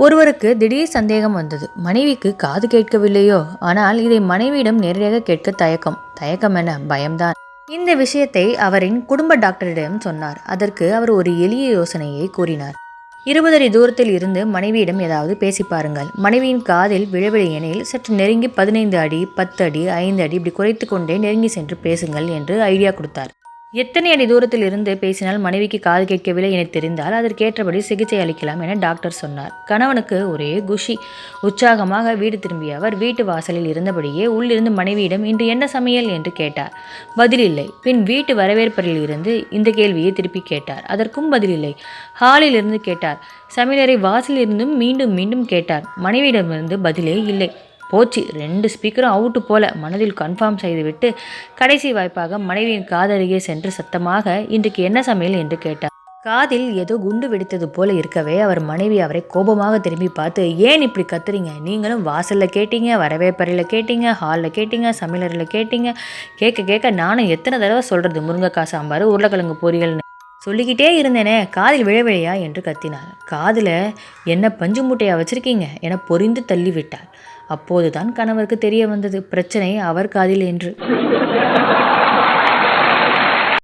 ஒருவருக்கு திடீர் சந்தேகம் வந்தது. மனைவிக்கு காது கேட்கவில்லையோ? ஆனால் இதை மனைவியிடம் நேரடியாக கேட்க தயக்கம் என பயம்தான். இந்த விஷயத்தை அவரின் குடும்ப டாக்டரிடம் சொன்னார். அதற்கு அவர் ஒரு எளிய யோசனையை கூறினார். 20 அடி தூரத்தில் இருந்து மனைவியிடம் ஏதாவது பேசி பாருங்கள். மனைவியின் காதில் விழவில்லை எனில் சற்று நெருங்கி 15 அடி, 10 அடி, 5 அடி இப்படி குறைத்து கொண்டே நெருங்கி சென்று பேசுங்கள் என்று ஐடியா கொடுத்தார். எத்தனை அடி தூரத்தில் இருந்து பேசினால் மனைவிக்கு காது கேட்கவில்லை என தெரிந்தால் அதற்கேற்றபடி சிகிச்சை அளிக்கலாம் என டாக்டர் சொன்னார். கணவனுக்கு ஒரே குஷி. உற்சாகமாக வீடு திரும்பிய அவர் வீட்டு வாசலில் இருந்தபடியே உள்ளிருந்து மனைவியிடம் இன்று என்ன சமையல் என்று கேட்டார். பதிலில்லை. பின் வீட்டு வரவேற்பறையில் இருந்து இந்த கேள்வியை திருப்பி கேட்டார். அதற்கும் பதிலில்லை. ஹாலில் இருந்து கேட்டார். சமையலறை வாசலில் இருந்தும் மீண்டும் மீண்டும் கேட்டார். மனைவியிடமிருந்து பதிலே இல்லை. போச்சு, 2 ஸ்பீக்கரும் அவுட்டு போல மனதில் கன்ஃபார்ம் செய்துவிட்டு கடைசி வாய்ப்பாக மனைவியின் காதருகே சென்று சத்தமாக இன்றைக்கு என்ன சமையல் என்று கேட்டார். காதில் ஏதோ குண்டு வெடித்தது போல இருக்கவே அவர் மனைவி அவரை கோபமாக திரும்பி பார்த்து, ஏன் இப்படி கத்துறீங்க? நீங்களும் வாசலில் கேட்டீங்க, வரவேற்பறையில் கேட்டீங்க, ஹாலில் கேட்டீங்க, சமையலறையில் கேட்டீங்க. கேட்க நானும் எத்தனை தடவை சொல்கிறது முருங்கைக்காய் சாம்பார், உருளைக்கிழங்கு பொரியல்னு சொல்லிக்கிட்டே இருந்தேனே, காதில் விழவிழையா என்று கத்தினார். காதில் என்ன பஞ்சு மூட்டையா வச்சிருக்கீங்க என பொரிந்து தள்ளிவிட்டார். அப்போதுதான் கணவருக்கு தெரிய வந்தது பிரச்சனை அவர் காதில் என்று.